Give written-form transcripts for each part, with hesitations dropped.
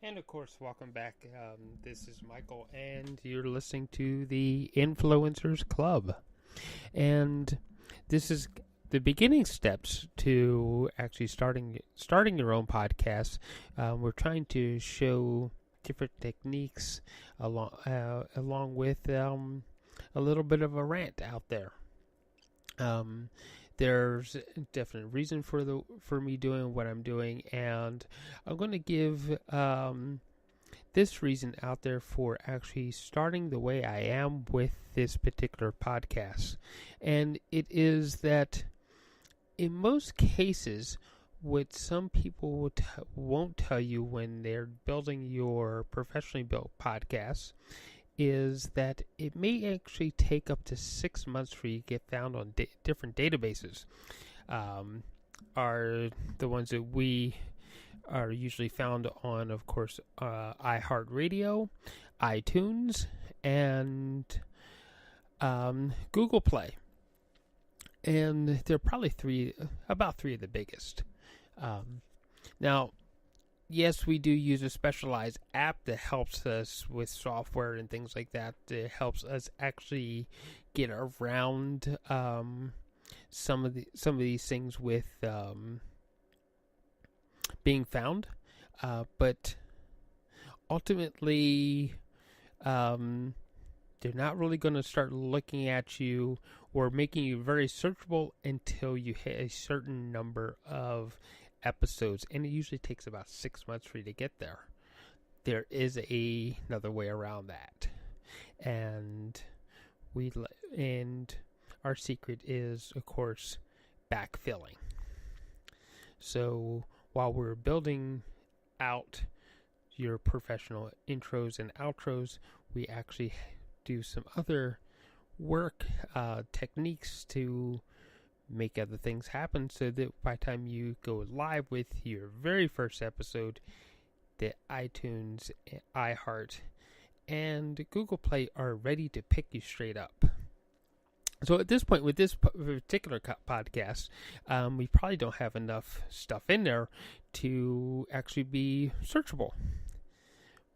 And of course, welcome back. This is Michael, and you're listening to the Influencers Club. And this is the beginning steps to actually starting your own podcast. We're trying to show different techniques along with a little bit of a rant out there. There's definite reason for me doing what I'm doing, and I'm going to give this reason out there for actually starting the way I am with this particular podcast. And it is that in most cases, what some people won't tell you when they're building your professionally built podcast is that it may actually take up to 6 months for you to get found on different databases. Are the ones that we are usually found on, of course, iHeartRadio, iTunes, and Google Play. And they're probably about three of the biggest. Now, yes, we do use a specialized app that helps us with software and things like that. It helps us actually get around some of these things with being found, but ultimately, they're not really going to start looking at you or making you very searchable until you hit a certain number of episodes, and it usually takes about 6 months for you to get there. There is another way around that, and our secret is, of course, backfilling. So while we're building out your professional intros and outros, we actually do some other work techniques to make other things happen, so that by the time you go live with your very first episode, the iTunes, iHeart, and Google Play are ready to pick you straight up. So at this point, with this particular podcast, we probably don't have enough stuff in there to actually be searchable.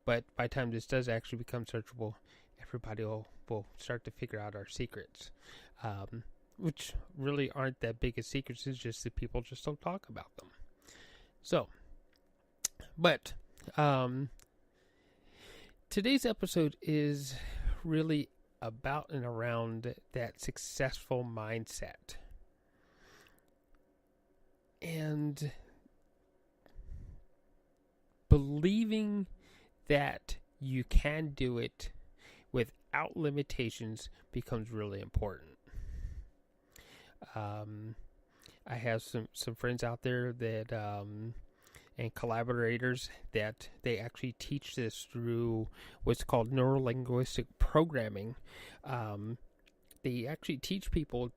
But by the time this does actually become searchable, everybody will start to figure out our secrets. Which really aren't that big of secrets. It's just that people just don't talk about them. So, but today's episode is really about and around that successful mindset. And believing that you can do it without limitations becomes really important. I have some friends out there that and collaborators that they actually teach this through what's called neurolinguistic programming. They actually teach people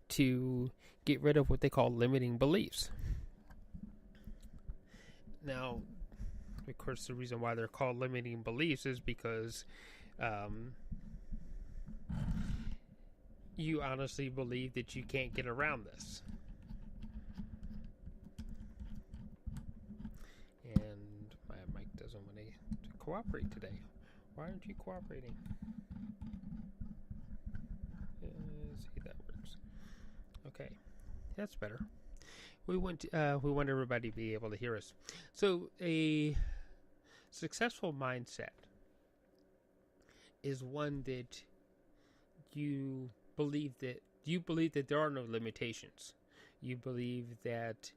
to get rid of what they call limiting beliefs. Now, of course, the reason why they're called limiting beliefs is because you honestly believe that you can't get around this. And my mic doesn't want to cooperate today. Why aren't you cooperating? See, that works. Okay, that's better. We want everybody to be able to hear us. So a successful mindset is one that you believe that there are no limitations. You believe that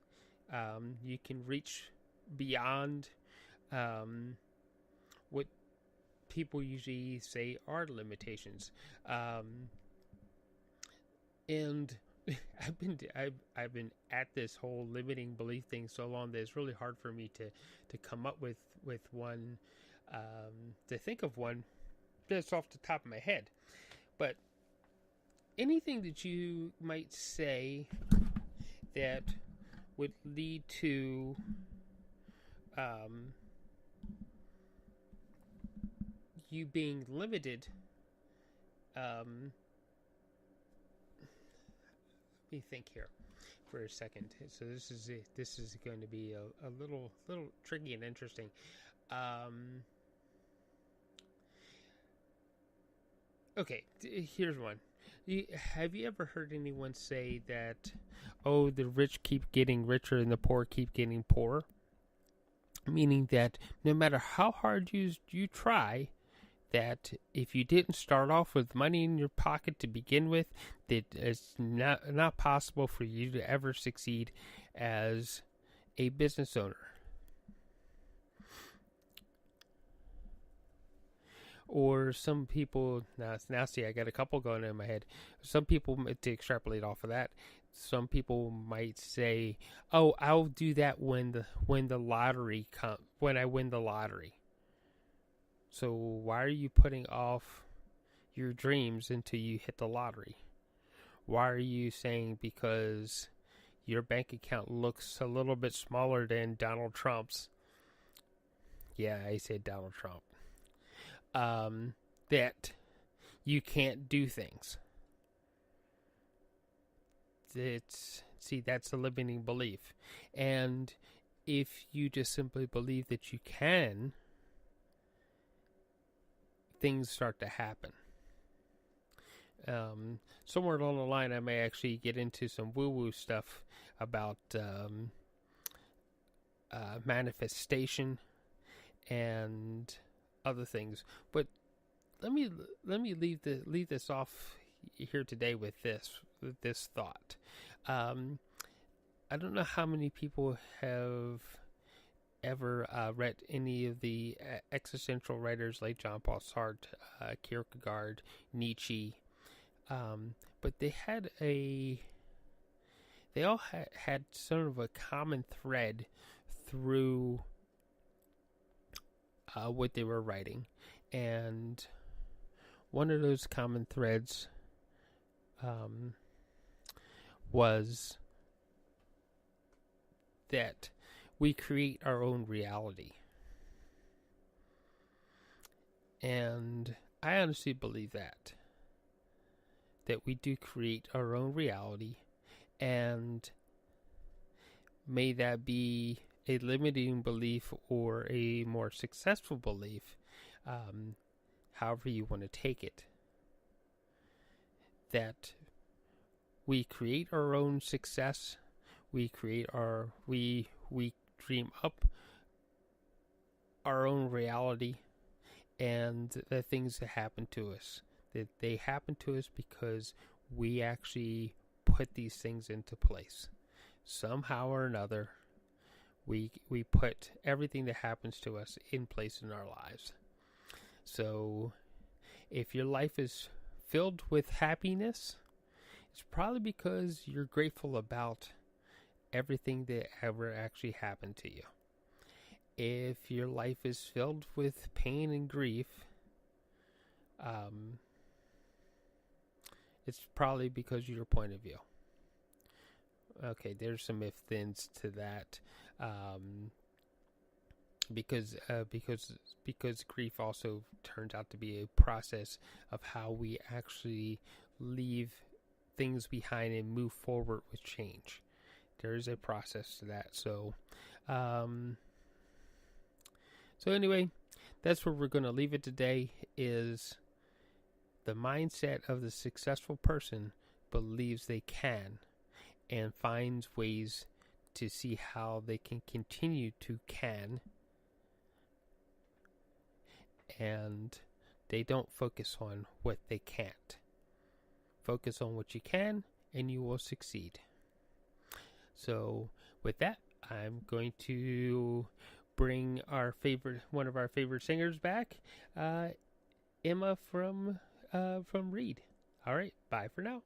you can reach beyond what people usually say are limitations. And I've been at this whole limiting belief thing so long that it's really hard for me to come up with one, to think of one that's off the top of my head. But anything that you might say that would lead to you being limited, let me think here. for a second. So this is going to be a little tricky and interesting. Okay, here's one. Have you ever heard anyone say that, oh, the rich keep getting richer and the poor keep getting poorer? Meaning that no matter how hard you try, that if you didn't start off with money in your pocket to begin with, that it's not possible for you to ever succeed as a business owner. Or some people, now see, I got a couple going in my head. Some people, to extrapolate off of that, some people might say, "Oh, I'll do that when the lottery when I win the lottery." So why are you putting off your dreams until you hit the lottery? Why are you saying because your bank account looks a little bit smaller than Donald Trump's? Yeah, I said Donald Trump. That you can't do things. That's a limiting belief. And if you just simply believe that you can, things start to happen. Somewhere along the line, I may actually get into some woo-woo stuff about manifestation and other things, but let me leave this off here today with this thought. I don't know how many people have ever read any of the existential writers like Jean-Paul Sartre, Kierkegaard, Nietzsche, but they all had sort of a common thread through what they were writing, and one of those common threads was that we create our own reality. And I honestly believe that we do create our own reality, and may that be a limiting belief or a more successful belief, however you want to take it, that we create our own success, we dream up our own reality, and the things that happen to us, that they happen to us because we actually put these things into place. Somehow or another, we put everything that happens to us in place in our lives. So if your life is filled with happiness, it's probably because you're grateful about everything that ever actually happened to you. If your life is filled with pain and grief, it's probably because of your point of view. Okay, there's some if-thens to that, because grief also turns out to be a process of how we actually leave things behind and move forward with change. There is a process to that. So anyway, that's where we're going to leave it today. Is the mindset of the successful person believes they can, and finds ways to see how they can continue to can, and they don't focus on what they can't. Focus on what you can, and you will succeed. So with that, I'm going to bring one of our favorite singers back, Emma from Reed. All right, bye for now.